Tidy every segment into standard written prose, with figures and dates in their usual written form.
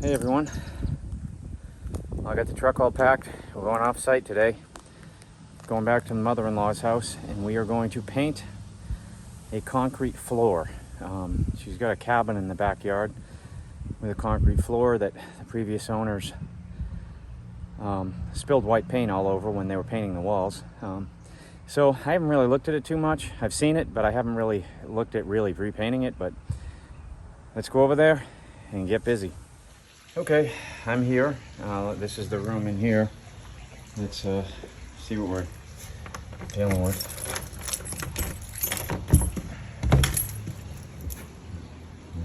Hey everyone, I got the truck all packed. We're going off site today, going back to the mother-in-law's house, and we are going to paint a concrete floor. She's got a cabin in the backyard with a concrete floor that the previous owners spilled white paint all over when they were painting the walls. So I haven't really looked at it too much. I've seen it, but I haven't really looked at really repainting it. But let's go over there and get busy. Okay, I'm here. This is the room in here. Let's see what we're dealing with.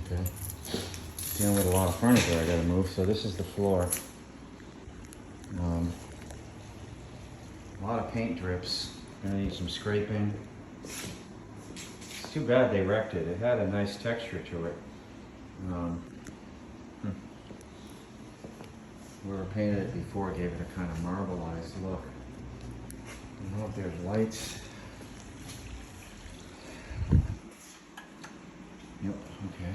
Okay, dealing with a lot of furniture I gotta move. So this is the floor. A lot of paint drips. Gonna need some scraping. It's too bad they wrecked it. It had a nice texture to it. Whoever painted it before gave it a kind of marbleized look. I don't know if there's lights. Yep, okay.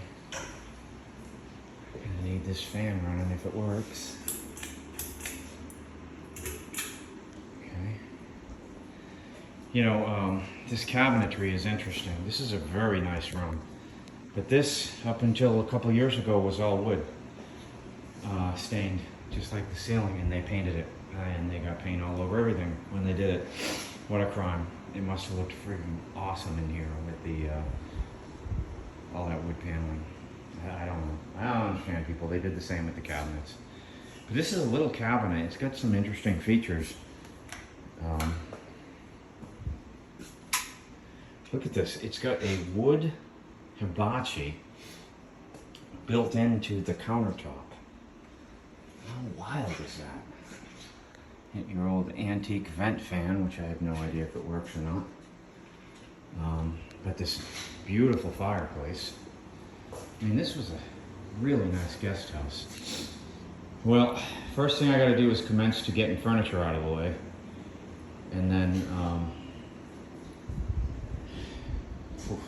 Gonna need this fan running if it works. Okay. You know, this cabinetry is interesting. This is a very nice room. But this, up until a couple years ago, was all wood. Stained. Just like the ceiling, and they painted it, and they got paint all over everything when they did it. What a crime. It must have looked freaking awesome in here with the all that wood paneling. I don't know. I don't understand people. They did the same with the cabinets. But this is a little cabinet. It's got some interesting features. Look at this. It's got a wood hibachi built into the countertop. How wild is that? Hit your old antique vent fan, which I have no idea if it works or not. But this beautiful fireplace. I mean, this was a really nice guest house. Well, first thing I gotta do is commence to getting furniture out of the way. And then,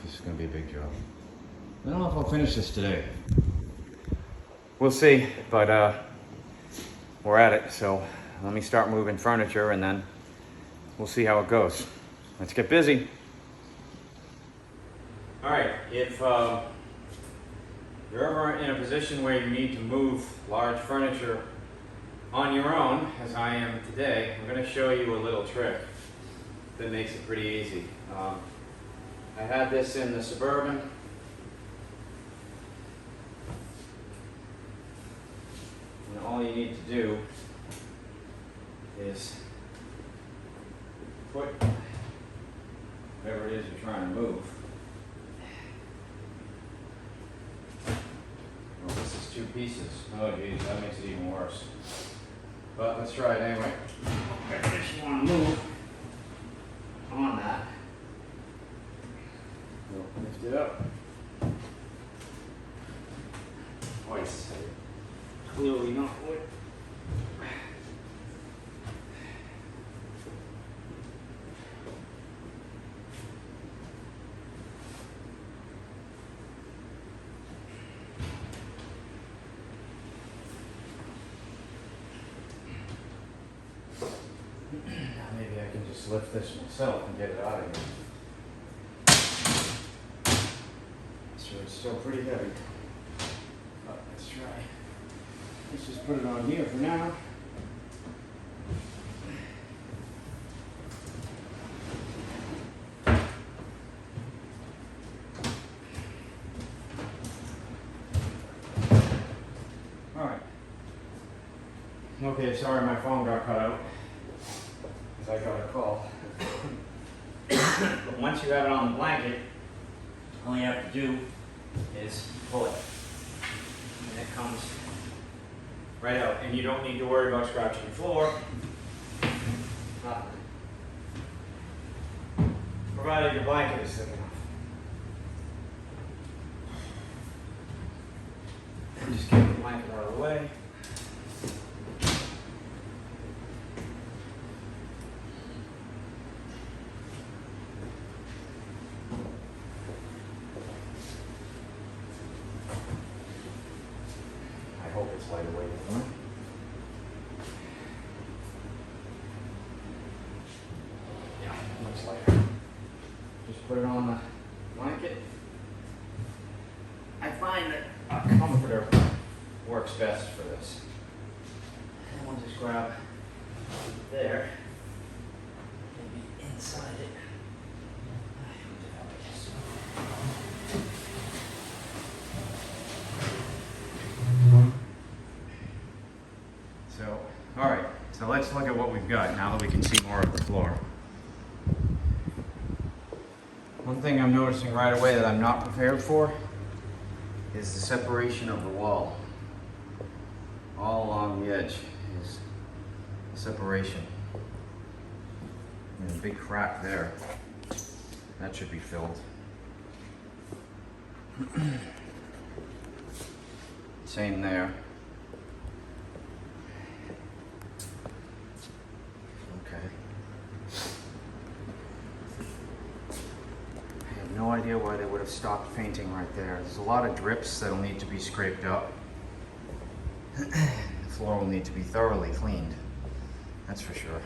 this is gonna be a big job. I don't know if I'll finish this today. We'll see, but we're at it, so let me start moving furniture and then we'll see how it goes. Let's get busy. All right, if you're ever in a position where you need to move large furniture on your own, as I am today, I'm going to show you a little trick that makes it pretty easy. I had this in the Suburban. And all you need to do is put whatever it is you're trying to move. Well, this is two pieces. Oh geez, that makes it even worse. But let's try it anyway. Whatever it is you want to move on that. We'll lift it up. Twice. Clearly not wood. Now maybe I can just lift this myself and get it out of here. Sure, it's still pretty heavy. But let's try. Let's just put it on here for now. All right. Okay, sorry my phone got cut out because I got a call. But once you have it on the blanket, all you have to do is pull it. And it comes right out, and you don't need to worry about scratching the floor. Nothing. Provided your blanket is thick enough. Just get the blanket out of the way. I hope it's lighter weight one. Yeah, much lighter. Just put it on the blanket. I find that a comforter works best for this. And we'll just grab there, maybe inside it. So, all right, so let's look at what we've got now that we can see more of the floor. One thing I'm noticing right away that I'm not prepared for is the separation of the wall. All along the edge is separation. And a big crack there. That should be filled. Same there. Okay. I have no idea why they would have stopped painting right there. There's a lot of drips that'll need to be scraped up. The floor will need to be thoroughly cleaned. That's for sure.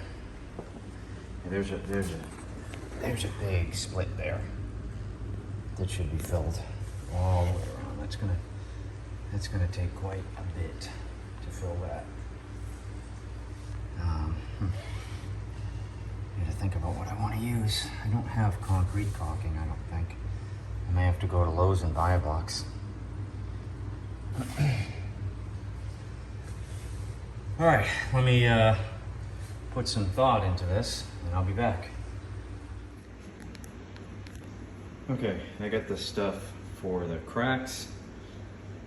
There's a big split there that should be filled all the way around. That's gonna take quite a bit to fill that. I need to think about what I want to use. I don't have concrete caulking, I don't think. I may have to go to Lowe's and buy a box. All right, let me put some thought into this and I'll be back. Okay, I got the stuff for the cracks,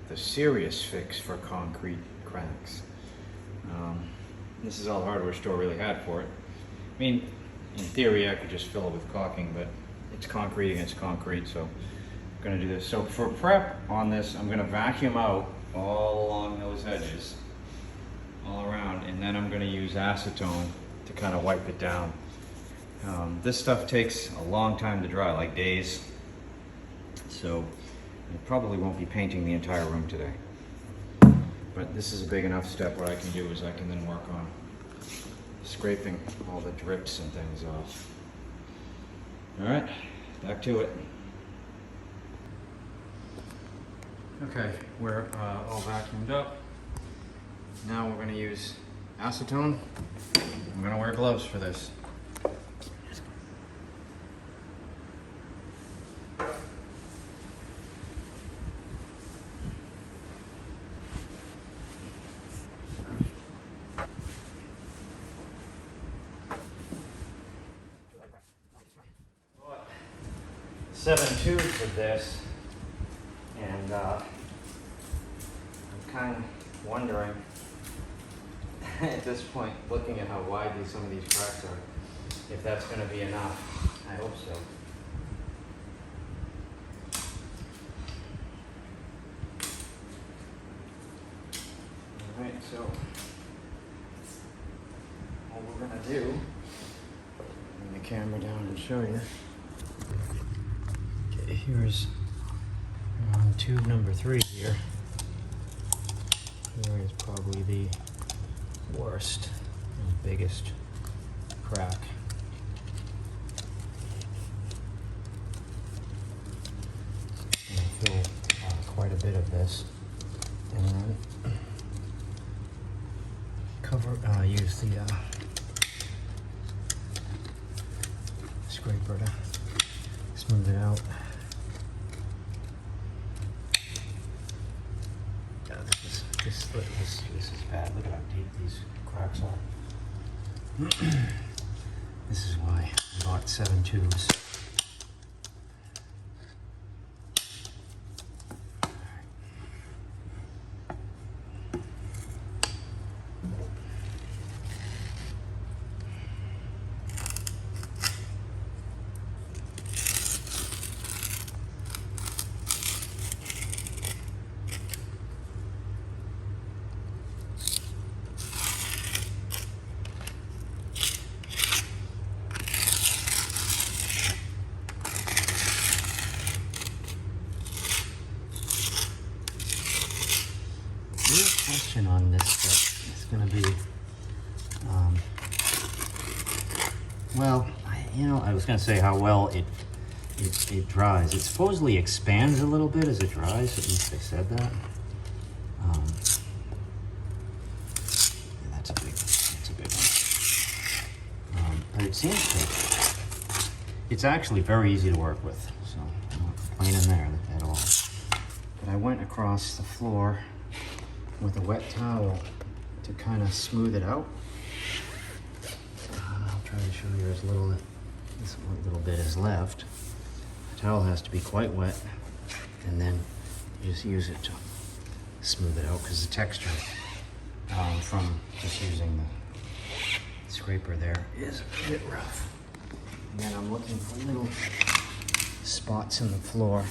the serious fix for concrete cracks. This is all the hardware store really had for it. I mean, in theory I could just fill it with caulking, but it's concrete against concrete, so I'm gonna do this. So for prep on this, I'm gonna vacuum out all along those edges, all around, and then I'm gonna use acetone to kind of wipe it down. This stuff takes a long time to dry, like days, so I probably won't be painting the entire room today. But this is a big enough step. What I can do is I can then work on scraping all the drips and things off. All right, back to it. Okay, we're all vacuumed up. Now we're going to use acetone. I'm going to wear gloves for this. Bought 7 tubes of this, and I'm kind of wondering at this point, looking at how wide some of these cracks are, if that's going to be enough. I hope so. Alright, so what we're going to do, bring the camera down and show you. Okay, here's tube number 3 here. Here is probably the worst and biggest crack. And I fill quite a bit of this, and then use the scraper to smooth it out. This is bad. Look at how deep these cracks are. This is why I bought 7 tubes. real question on this stuff is going to be, well, I was going to say how well it dries. It supposedly expands a little bit as it dries. At least they said that. Yeah, that's a big one. But it seems to. It's actually very easy to work with, so I'm not complaining there at all. But I went across the floor with a wet towel to kind of smooth it out. I'll try to show you this little bit is left. The towel has to be quite wet, and then you just use it to smooth it out because the texture from just using the scraper there is a bit rough. And then I'm looking for little spots in the floor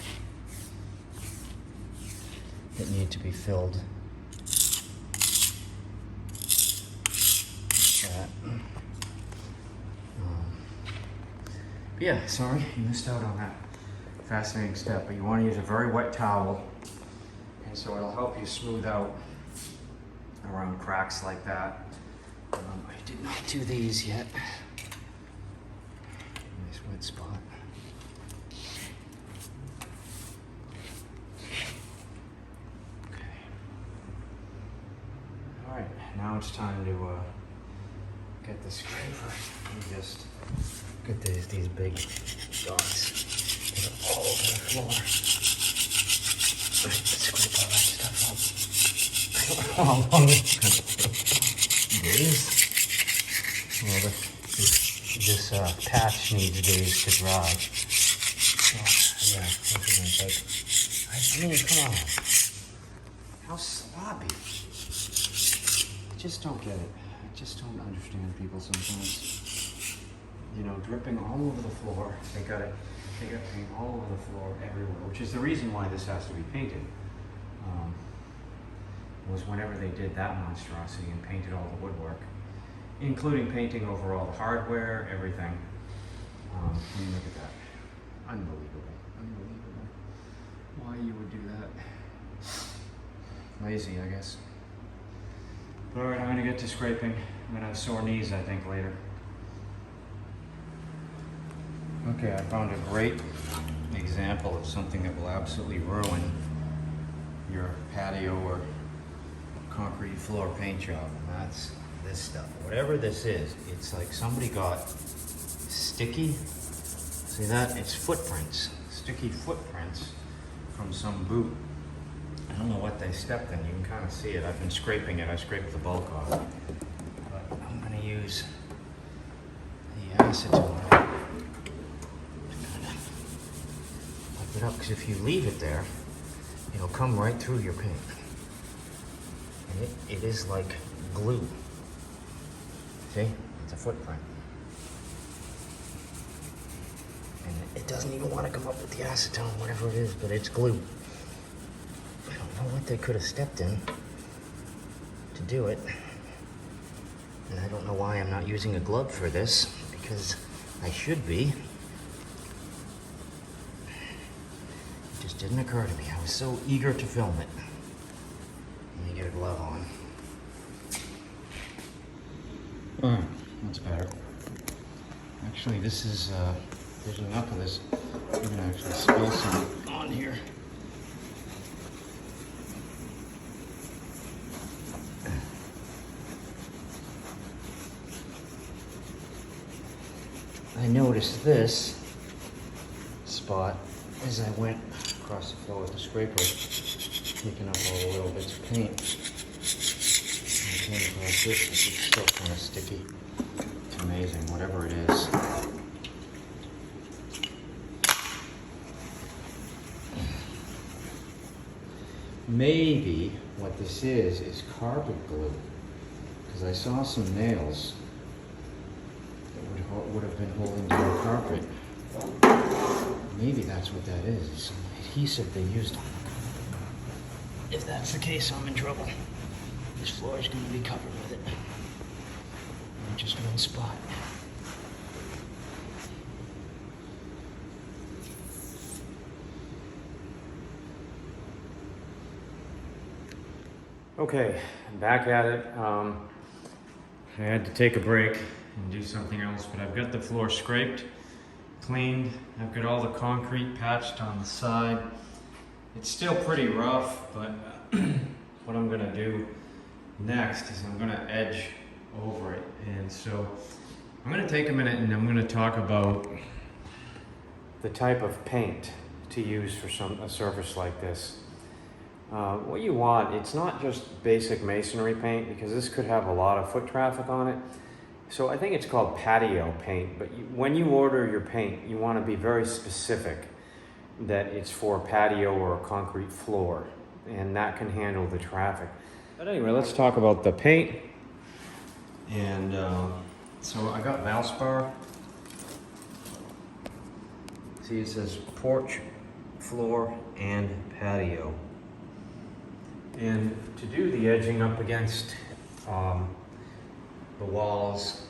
that need to be filled. Like that. But yeah, sorry, you missed out on that fascinating step, but you want to use a very wet towel, and so it'll help you smooth out around cracks like that. I did not do these yet. Nice wet spot. Okay. All right, now it's time to get the scraper and just get these big dots that are all over the floor. Right, scrape all that stuff up. I don't know how long it's gonna take. Days? Well, this patch needs days to dry. So, yeah, what's it gonna take? I mean, come on. How sloppy. I just don't get it. I just don't understand people sometimes. You know, dripping all over the floor. They got paint all over the floor everywhere, which is the reason why this has to be painted. Was whenever they did that monstrosity and painted all the woodwork, including painting over all the hardware, everything. I mean, look at that. Unbelievable. Unbelievable. Why you would do that. Lazy, I guess. But all right, I'm gonna get to scraping. I'm gonna have sore knees, I think, later. Okay, I found a great example of something that will absolutely ruin your patio or concrete floor paint job, and that's this stuff. Whatever this is, it's like somebody got sticky, see that? It's footprints, sticky footprints from some boot. I don't know what they stepped in, you can kind of see it. I've been scraping it, I scraped the bulk off. But I'm gonna use the acetone to kind of wipe it up, because if you leave it there, it'll come right through your paint. And it is like glue. See? It's a footprint. And it doesn't even want to come up with the acetone, whatever it is, but it's glue. I don't know what they could have stepped in to do it. And I don't know why I'm not using a glove for this, because I should be. It just didn't occur to me. I was so eager to film it. Let me get a glove on. That's better. Actually, this is, there's enough of this. I'm gonna actually spill some on here. I noticed this spot as I went across the floor with the scraper, picking up all the little bits of paint. And I came across this, it's still kind of sticky. It's amazing, whatever it is. Maybe what this is carpet glue, because I saw some nails that would have been holding down carpet. Maybe that's what that is. It's some adhesive they used on the carpet. If that's the case, I'm in trouble. This floor is going to be covered with it. In just one spot. Okay, back at it. I had to take a break and do something else, but I've got the floor scraped, cleaned. I've got all the concrete patched on the side. It's still pretty rough, but what I'm gonna do next is I'm gonna edge over it. And so I'm gonna take a minute and I'm gonna talk about the type of paint to use for a surface like this. What you want, it's not just basic masonry paint, because this could have a lot of foot traffic on it. So I think it's called patio paint, but when you order your paint, you want to be very specific that it's for a patio or a concrete floor, and that can handle the traffic. But anyway, let's talk about the paint. And so I got Valspar. See, it says porch, floor, and patio. And to do the edging up against the walls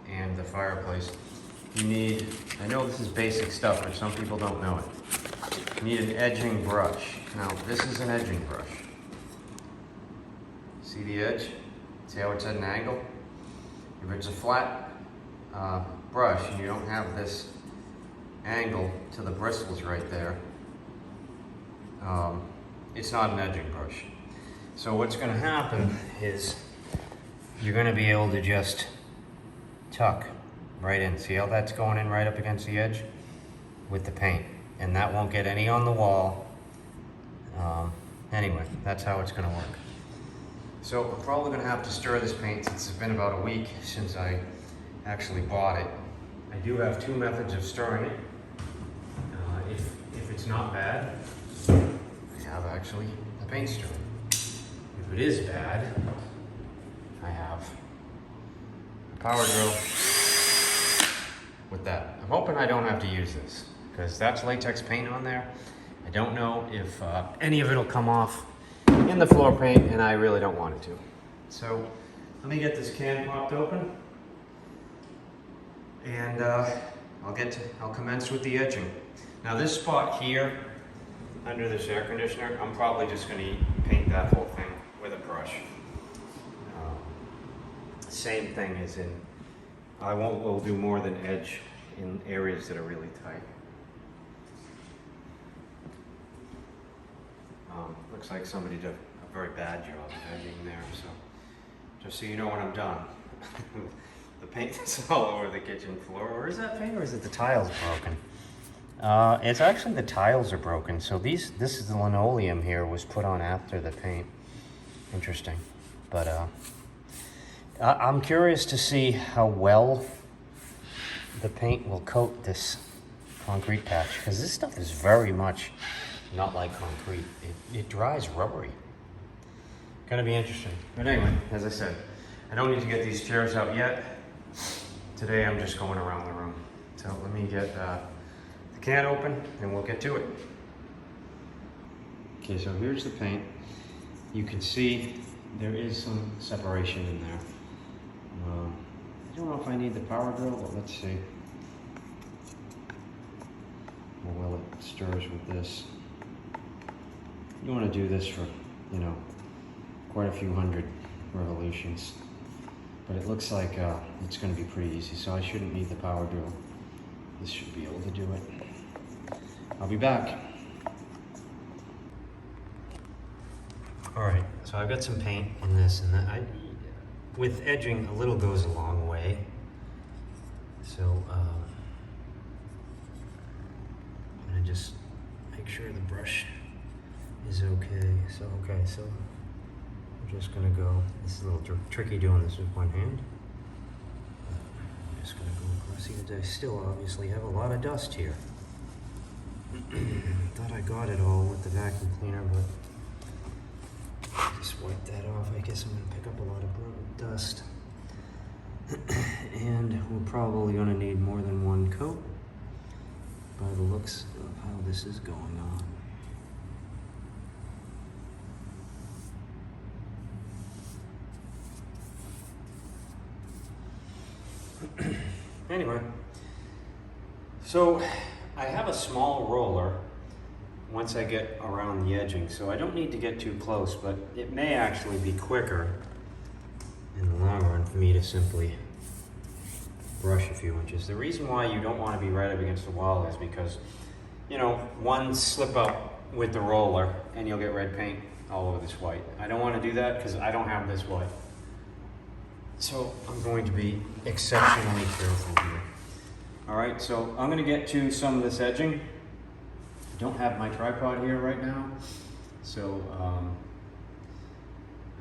and the fireplace, you need, I know this is basic stuff, but some people don't know it. You need an edging brush. Now, this is an edging brush. See the edge? See how it's at an angle? If it's a flat brush and you don't have this angle to the bristles right there, it's not an edging brush. So what's going to happen is you're going to be able to just tuck right in. See how that's going in right up against the edge with the paint, and that won't get any on the wall. Anyway, that's how it's going to work. So I'm probably going to have to stir this paint since it's been about a week since I actually bought it. I do have two methods of stirring it. If it's not bad, I have actually a paint stirrer. If it is bad, I have a power drill with that. I'm hoping I don't have to use this, because that's latex paint on there. I don't know if any of it will come off in the floor paint, and I really don't want it to. So let me get this can popped open, and I'll commence with the edging. Now this spot here under this air conditioner, I'm probably just going to paint that whole thing with a brush. Same thing as in, will do more than edge in areas that are really tight. Looks like somebody did a very bad job of edging there, so just so you know when I'm done. The paint is all over the kitchen floor. Or is that paint, or is it the tiles broken? It's actually the tiles are broken. So this is the linoleum here was put on after the paint. Interesting. But I'm curious to see how well the paint will coat this concrete patch, because this stuff is very much not like concrete. It dries rubbery. Gonna be interesting. But anyway, as I said, I don't need to get these chairs out yet. Today I'm just going around the room. So let me get the can open and we'll get to it. Okay, so here's the paint. You can see there is some separation in there. I don't know if I need the power drill, but let's see. Well, it stirs with this. You want to do this for, quite a few hundred revolutions. But it looks like it's going to be pretty easy, so I shouldn't need the power drill. This should be able to do it. I'll be back. All right, so I've got some paint in this, and that. With edging, a little goes a long way. So I'm gonna just make sure the brush is okay. So I'm just gonna go. This is a little tricky doing this with one hand. I'm just gonna go across here. I still obviously have a lot of dust here. Thought I got it all with the vacuum cleaner, but just wipe that off. I guess I'm gonna pick up a lot of dust. And we're probably gonna need more than one coat by the looks of how this is going on. Anyway, so I have a small roller once I get around the edging. So I don't need to get too close, but it may actually be quicker in the long run for me to simply brush a few inches. The reason why you don't want to be right up against the wall is because, you know, one slip up with the roller and you'll get red paint all over this white. I don't want to do that because I don't have this white. So I'm going to be exceptionally careful here. All right, so I'm going to get to some of this edging. I don't have my tripod here right now, so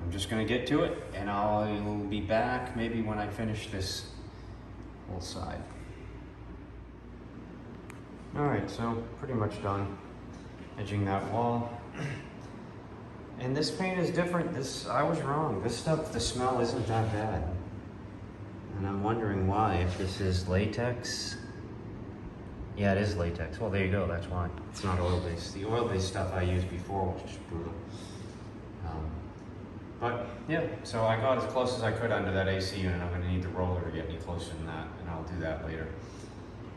I'm just going to get to it, and I'll be back maybe when I finish this whole side. All right, so pretty much done edging that wall. And this paint is different. I was wrong. This stuff, the smell isn't that bad. And I'm wondering why, if this is latex. Yeah, it is latex. Well, there you go, that's why. It's not oil-based. The oil-based stuff I used before was just brutal. But yeah, so I got as close as I could under that AC unit. I'm gonna need the roller to get any closer than that, and I'll do that later.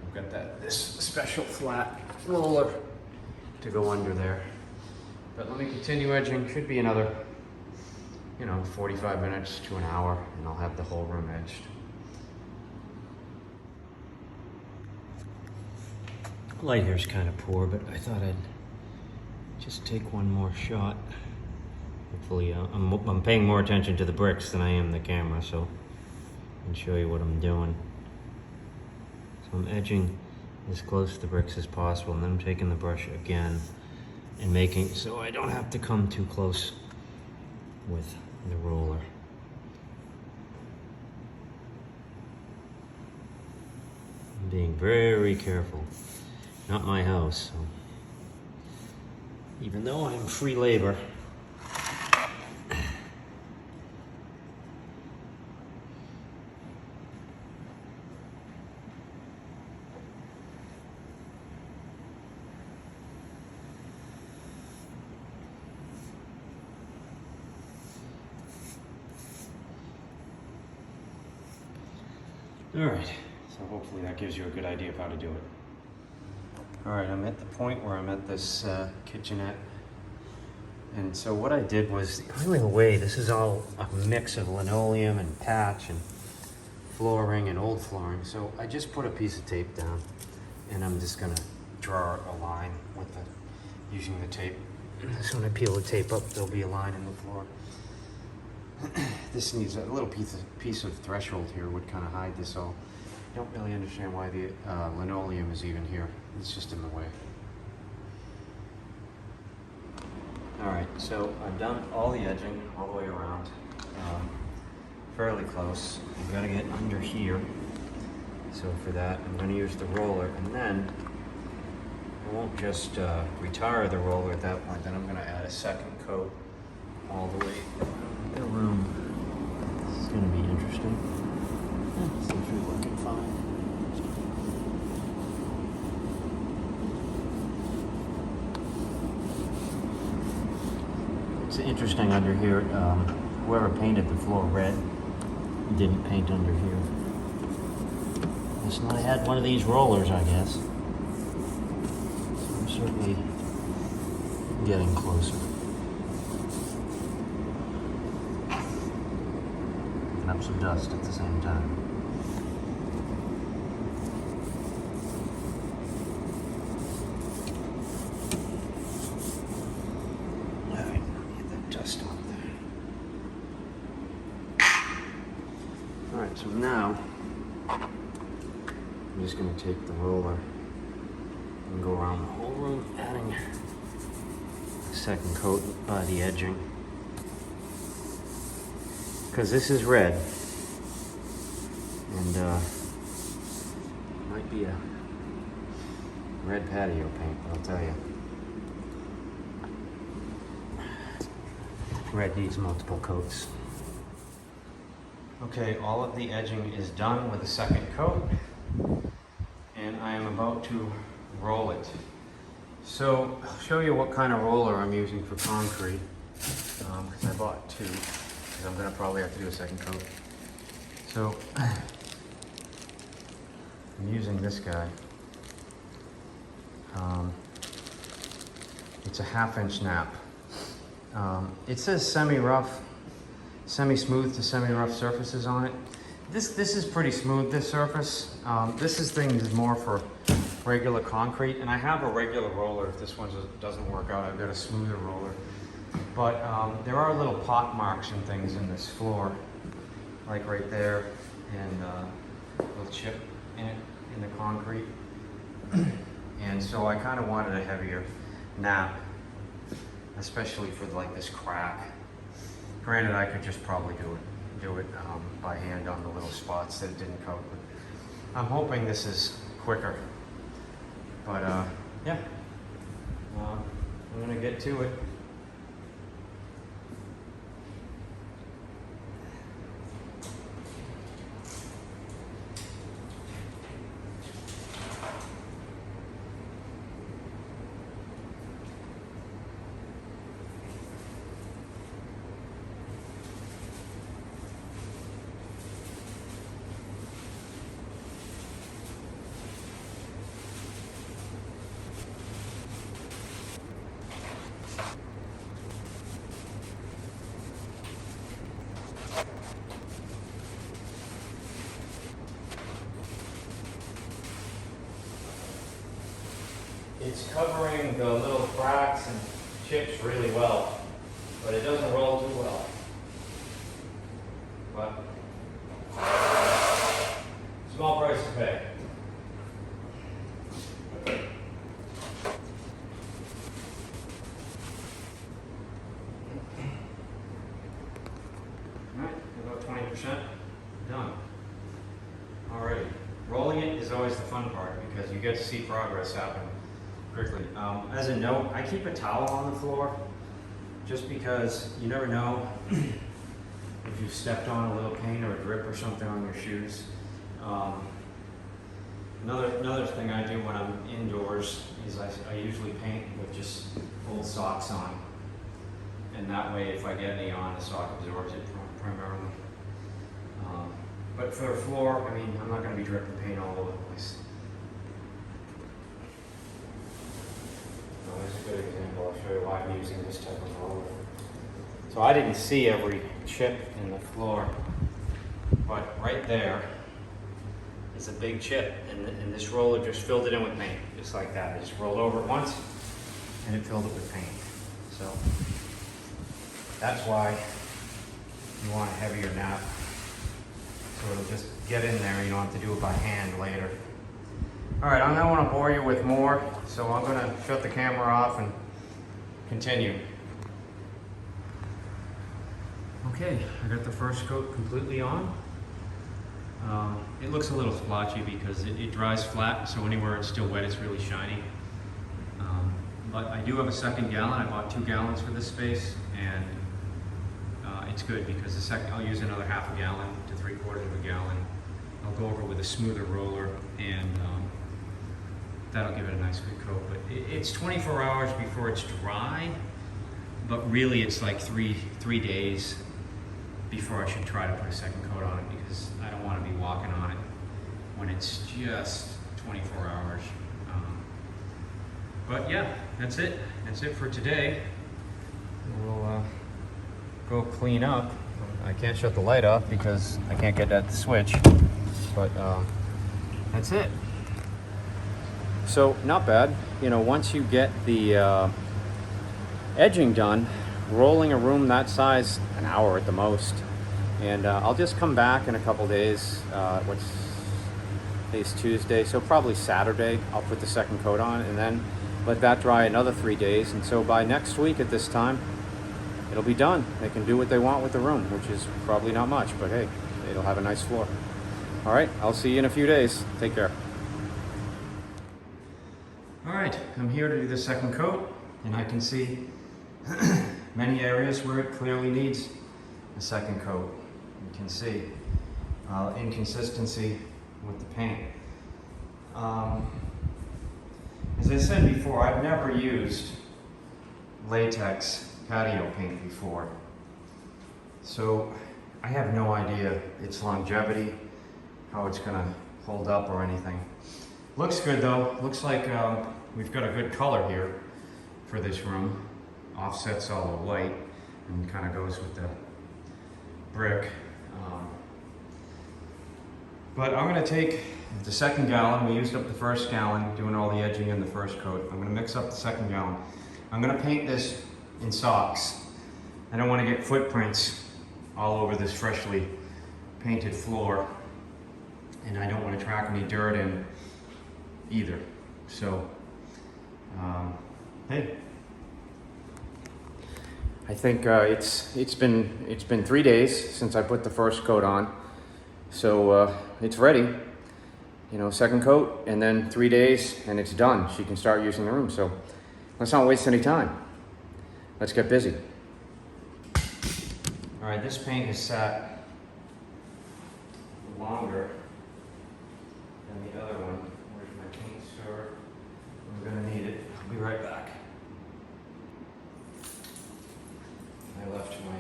I've got this special flat roller to go under there. But let me continue edging. Should be another, 45 minutes to an hour, and I'll have the whole room edged. Light here's kind of poor, but I thought I'd just take one more shot. Hopefully, I'm paying more attention to the bricks than I am the camera, so I can show you what I'm doing. So I'm edging as close to the bricks as possible, and then I'm taking the brush again and making so I don't have to come too close with the roller. I'm being very careful. Not my house, so even though I'm free labor. All right, so hopefully that gives you a good idea of how to do it. All right, I'm at the point where I'm at this kitchenette. And so what I did was, clearing away, this is all a mix of linoleum and patch and flooring and old flooring. So I just put a piece of tape down, and I'm just gonna draw a line with using the tape. So when I peel the tape up, there'll be a line in the floor. This needs a little piece of threshold here would kind of hide this all. I don't really understand why the linoleum is even here. It's just in the way. All right, so I've done all the edging all the way around, fairly close. I've got to get under here. So for that, I'm going to use the roller, and then I won't just retire the roller at that point. Then I'm going to add a second coat all the way around the room. This is going to be interesting. Seems to be working fine. It's interesting under here, whoever painted the floor red didn't paint under here. Unless I had one of these rollers, I guess. So I'm certainly getting closer. Picking up some dust at the same time. So now, I'm just going to take the roller and go around the whole room, adding a second coat by the edging. Because this is red, and might be a red patio paint, I'll tell you. Red needs multiple coats. Okay, all of the edging is done with a second coat, and I am about to roll it. So I'll show you what kind of roller I'm using for concrete, because I bought two, because I'm going to probably have to do a second coat. So I'm using this guy. It's a 1/2-inch nap. It says semi-rough, semi-smooth to semi-rough surfaces on it. This is pretty smooth, this surface. This thing is more for regular concrete, and I have a regular roller. If this one doesn't work out, I've got a smoother roller. But there are little pot marks and things in this floor, like right there, and a little chip in it, in the concrete. And so I kind of wanted a heavier nap, especially for like this crack. Granted, I could just probably do it by hand on the little spots that it didn't coat. But I'm hoping this is quicker. But yeah, I'm gonna get to it. It's covering the little cracks and chips really well, but it doesn't roll too well. But small price to pay. Alright, about 20% done. Alrighty. Rolling it is always the fun part because you get to see progress happen quickly. As a note, I keep a towel on the floor just because you never know if you've stepped on a little paint or a drip or something on your shoes. Another thing I do when I'm indoors is I usually paint with just old socks on. And that way, if I get any on, the sock absorbs it primarily. But for the floor, I mean, I'm not going to be dripping paint all over the place. There's a good example. I'll show you why I'm using this type of roller. So I didn't see every chip in the floor, but right there is a big chip, and this roller just filled it in with paint, just like that. I just rolled over it once, and it filled it with paint. So that's why you want a heavier nap, so it'll just get in there. You don't have to do it by hand later. All right, I don't want to bore you with more, so I'm going to shut the camera off and continue. Okay, I got the first coat completely on. It looks a little splotchy because it dries flat, so anywhere it's still wet, it's really shiny. But I do have a second gallon. I bought 2 gallons for this space, and it's good because I'll use another half a gallon to 3/4 of a gallon. I'll go over with a smoother roller, and that'll give it a nice good coat. But it's 24 hours before it's dry, but really it's like three days before I should try to put a second coat on it, because I don't want to be walking on it when it's just 24 hours. But yeah, that's it. That's it for today. We'll go clean up. I can't shut the light off because I can't get that to switch, but that's it. So not bad. You know, once you get the edging done, rolling a room that size, an hour at the most. And I'll just come back in a couple days. Today's Tuesday, so probably Saturday I'll put the second coat on, and then let that dry another 3 days. And so by next week at this time, it'll be done. They can do what they want with the room, which is probably not much, but hey, it'll have a nice floor. All right, I'll see you in a few days. Take care. All right, I'm here to do the second coat, and I can see many areas where it clearly needs a second coat. You can see inconsistency with the paint. As I said before, I've never used latex patio paint before, so I have no idea its longevity, how it's going to hold up or anything. Looks good though. Looks like we've got a good color here for this room. Offsets all the white and kind of goes with the brick. But I'm going to take the second gallon. We used up the first gallon doing all the edging in the first coat. I'm going to mix up the second gallon. I'm going to paint this in socks. I don't want to get footprints all over this freshly painted floor, and I don't want to track any dirt in either. So, hey, I think it's been 3 days since I put the first coat on, so it's ready. You know, second coat, and then 3 days, and it's done. She can start using the room. So let's not waste any time. Let's get busy. All right, this paint has sat longer than the other one. Where's my paint stir? We're gonna need it. I'll be right back. I left my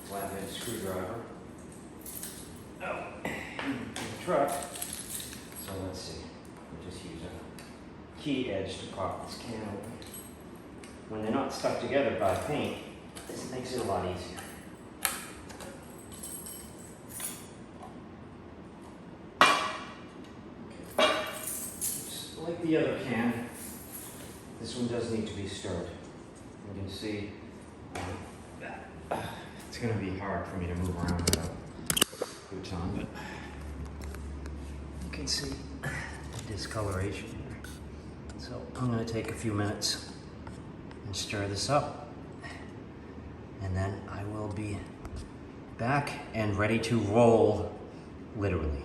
flathead screwdriver out in the truck. So let's see. We'll just use a key edge to pop this can open. When they're not stuck together by paint, this makes it a lot easier. Just like the other can, this one does need to be stirred. You can see it's going to be hard for me to move around without boots on, but you can see the discoloration here. So I'm going to take a few minutes and stir this up, and then I will be back and ready to roll, literally.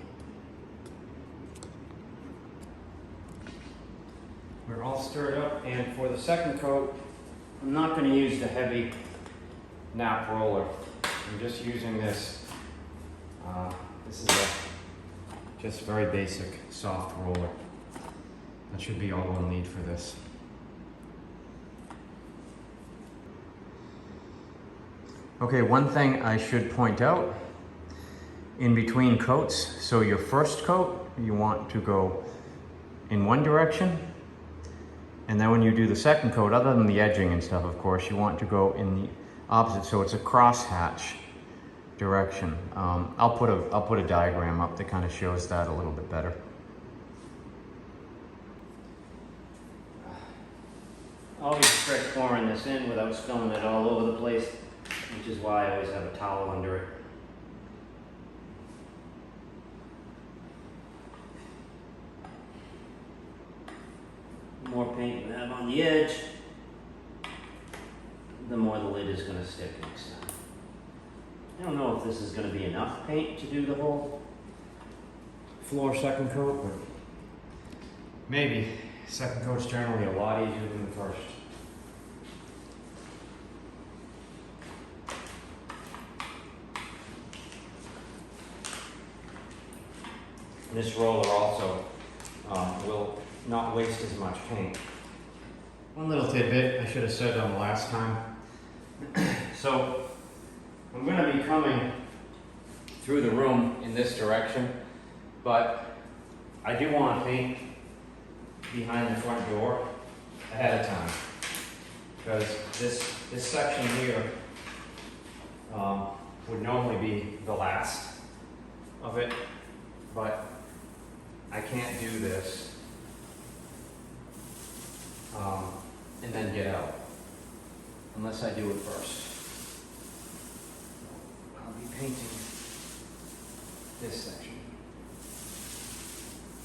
We're all stirred up, and for the second coat, I'm not going to use the heavy nap roller. I'm just using this. This is a just very basic soft roller. That should be all we'll need for this. Okay, one thing I should point out, in between coats, so your first coat, you want to go in one direction, and then when you do the second coat, other than the edging and stuff, of course, you want to go in the opposite, so it's a crosshatch direction. I'll put a diagram up that kind of shows that a little bit better. Always trick pouring this in without spilling it all over the place, which is why I always have a towel under it. The more paint you have on the edge, the more the lid is going to stick next time. I don't know if this is going to be enough paint to do the whole floor second coat, but maybe. Second coat's generally a lot easier than the first. This roller also will not waste as much paint. One little tidbit I should have said on the last time. So I'm going to be coming through the room in this direction, but I do want to paint behind the front door ahead of time, because this section here would normally be the last of it, but I can't do this and then get out unless I do it first. I'll be painting this section.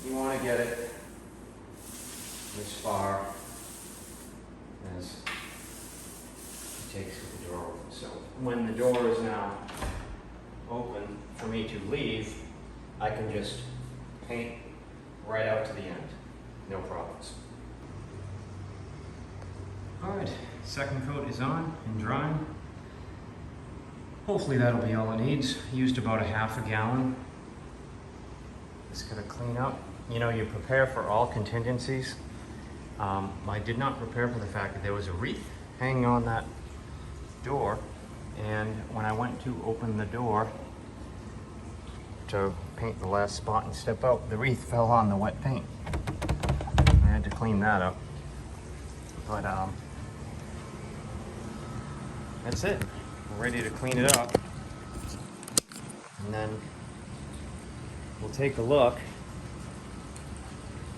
You want to get it as far as it takes with the door open. So when the door is now open for me to leave, I can just paint right out to the end. No problems. All right, second coat is on and drying. Hopefully that'll be all it needs. Used about a half a gallon. Just gotta clean up. You know, you prepare for all contingencies. I did not prepare for the fact that there was a wreath hanging on that door, and when I went to open the door to paint the last spot and step out, the wreath fell on the wet paint. I had to clean that up. But that's it. We're ready to clean it up. And then we'll take a look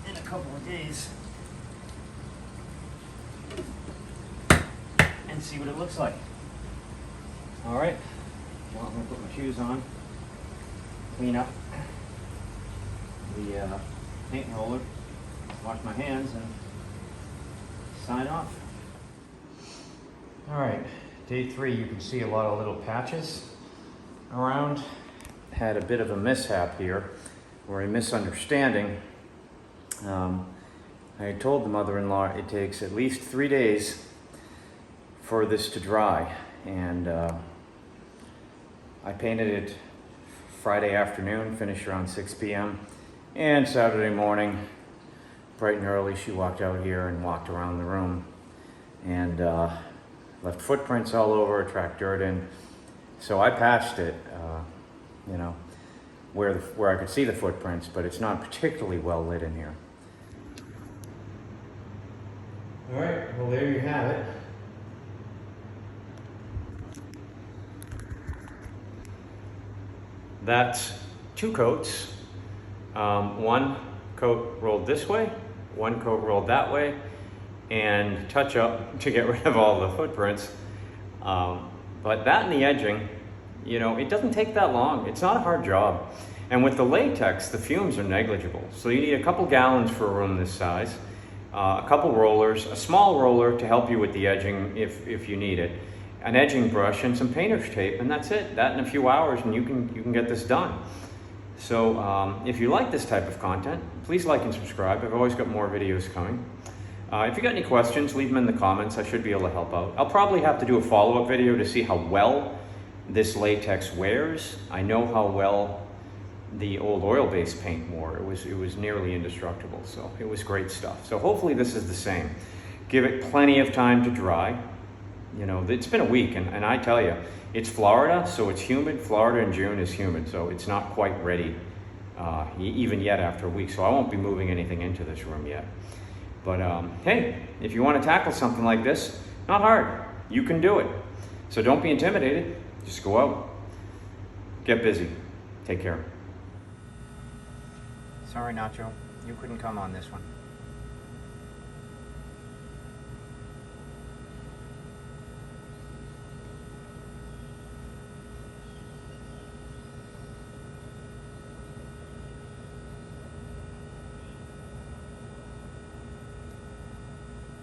in a couple of days and see what it looks like. All right, well, I'm gonna put my shoes on, clean up the paint roller, wash my hands, and sign off. All right, day 3, you can see a lot of little patches around. Had a bit of a mishap here, or a misunderstanding. I told the mother-in-law it takes at least 3 days for this to dry, and I painted it Friday afternoon, finished around 6 p.m. And Saturday morning, bright and early, she walked out here and walked around the room and left footprints all over, tracked dirt in. So I patched it, you know, where I could see the footprints, but it's not particularly well lit in here. All right, well, there you have it. That's 2 coats. One coat rolled this way, one coat rolled that way, and touch up to get rid of all the footprints. But that and the edging, you know, it doesn't take that long. It's not a hard job. And with the latex, the fumes are negligible. So you need a couple gallons for a room this size, a couple rollers, a small roller to help you with the edging if you need it, an edging brush, and some painter's tape, and that's it. That in a few hours, and you can get this done. So if you like this type of content, please like and subscribe. I've always got more videos coming. If you got any questions, leave them in the comments. I should be able to help out. I'll probably have to do a follow-up video to see how well this latex wears. I know how well the old oil-based paint wore. It was nearly indestructible, so it was great stuff. So hopefully this is the same. Give it plenty of time to dry. You know, it's been a week, and I tell you, it's Florida, so it's humid. Florida in June is humid, so it's not quite ready even yet after a week. So I won't be moving anything into this room yet. But hey, if you want to tackle something like this, not hard. You can do it. So don't be intimidated. Just go out. Get busy. Take care. Sorry, Nacho. You couldn't come on this one.